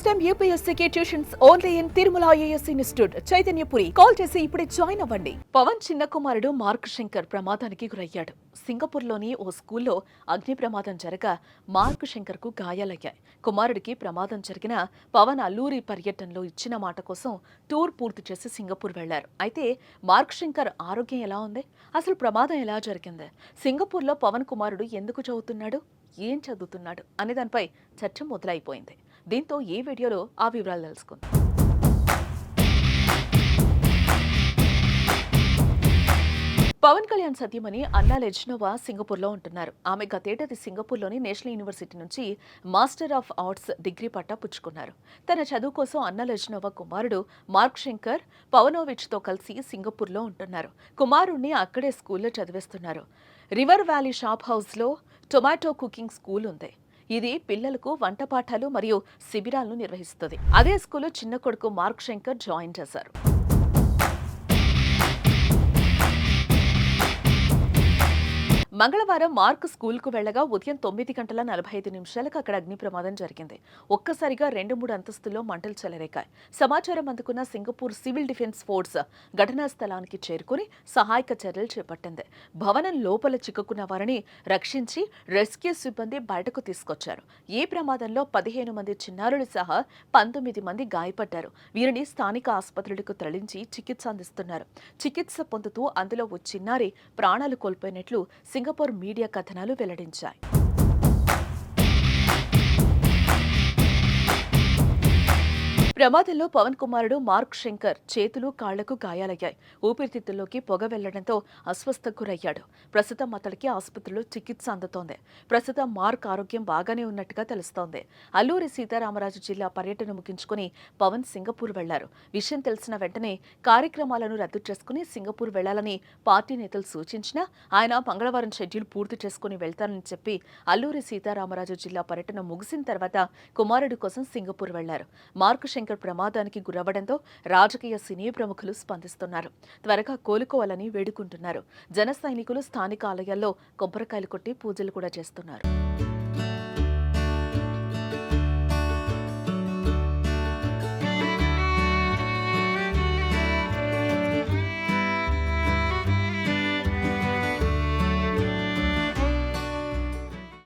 Time యూపీఎస్సీకి tuitions only in Tirumala IAS institute Chaitanyapuri. Call చేసి ఇప్పుడే జాయిన్ అవ్వండి. పవన్ చిన్న కుమారుడు మార్క్ శంకర్ ప్రమాదానికి గురయ్యాడు. సింగపూర్లోని ఓ స్కూల్లో అగ్ని ప్రమాదం జరగా మార్క్ శంకర్ కు గాయాలయ్యాయి. కుమారుడికి ప్రమాదం జరిగిన పవన్ అల్లూరి పర్యటనలో ఇచ్చిన మాట కోసం టూర్ పూర్తి చేసి సింగపూర్ వెళ్లారు. అయితే మార్క్ శంకర్ ఆరోగ్యం ఎలా ఉంది? అసలు ప్రమాదం ఎలా జరిగింది? సింగపూర్లో పవన్ కుమారుడు ఎందుకు చదువుతున్నాడు, ఏం చదువుతున్నాడు అనే దానిపై చర్చ మొదలైపోయింది. దీంతో ఈ వీడియోలో ఆ వివరాలు తెలుసుకుందాం. పవన్ కళ్యాణ్ సతీమణి అన్నా లెజ్నోవా సింగపూర్లో ఉంటున్నారు. ఆమె గతేడాది సింగపూర్లోని నేషనల్ యూనివర్సిటీ నుంచి మాస్టర్ ఆఫ్ ఆర్ట్స్ డిగ్రీ పట్టా పుచ్చుకున్నారు. తన చదువు కోసం అన్నా లెజ్నోవా కుమారుడు మార్క్ శంకర్ పవనోవిచ్తో కలిసి సింగపూర్లో ఉంటున్నారు. కుమారుణ్ణి అక్కడే స్కూల్లో చదివిస్తున్నారు. రివర్ వ్యాలీ షాప్ హౌస్లో టొమాటో కుకింగ్ స్కూల్ ఉంది. ఇది పిల్లలకు వంట పాఠాలు మరియు శిబిరాలను నిర్వహిస్తుంది. అదే స్కూల్లో చిన్న కొడుకు మార్క్ శంకర్ జాయిన్ చేశారు. మంగళవారం మార్క్ స్కూల్కు వెళ్లగా ఉదయం 9:45 అక్కడ అగ్ని ప్రమాదం జరిగింది. ఒక్కసారిగా 2-3 అంతస్తుల్లో మంటలు చెలరేగాయి. సమాచారం అందుకున్న సింగపూర్ సివిల్ డిఫెన్స్ ఫోర్స్ ఘటనా స్థలానికి చేరుకుని సహాయక చర్యలు చేపట్టింది. భవనం లోపల చిక్కుకున్న వారిని రక్షించి రెస్క్యూ సిబ్బంది బయటకు తీసుకొచ్చారు. ఈ ప్రమాదంలో 15 మంది చిన్నారులు సహా 19 మంది గాయపడ్డారు. వీరిని స్థానిక ఆసుపత్రులకు తరలించి చికిత్స అందిస్తున్నారు. చికిత్స పొందుతూ అందులో ఓ చిన్నారి ప్రాణాలు కోల్పోయినట్లు సింగపూర్ మీడియా కథనాలు వెల్లడించాయి. ప్రమాదంలో పవన్ కుమారుడు మార్క్ శంకర్ చేతులు కాళ్లకు గాయాలయ్యాయి. ఊపిరితిత్తుల్లోకి పొగ వెళ్లడంతో అస్వస్థకు గురయ్యాడు. ప్రస్తుతం అతడికి ఆసుపత్రిలో చికిత్స అందుతోంది. ప్రస్తుతం మార్క్ ఆరోగ్యం బాగానే ఉన్నట్టుగా తెలుస్తోంది. అల్లూరి సీతారామరాజు జిల్లా పర్యటన ముగించుకుని పవన్ సింగపూర్ వెళ్లారు. విషయం తెలిసిన వెంటనే కార్యక్రమాలను రద్దు చేసుకుని సింగపూర్ వెళ్లాలని పార్టీ నేతలు సూచించినా ఆయన మంగళవారం షెడ్యూల్ పూర్తి చేసుకుని వెళ్తానని చెప్పి అల్లూరి సీతారామరాజు జిల్లా పర్యటన ముగిసిన తర్వాత కుమారుడి కోసం సింగపూర్ వెళ్లారు. మార్క్ శంకర్ ప్రమాదానికి గురవ్వడంతో రాజకీయ సినీ ప్రముఖులు స్పందిస్తున్నారు. త్వరగా కోలుకోవాలని వేడుకుంటున్నారు. జన సైనికులు స్థానిక ఆలయాల్లో కొబ్బరికాయలు కొట్టి పూజలు కూడా చేస్తున్నారు.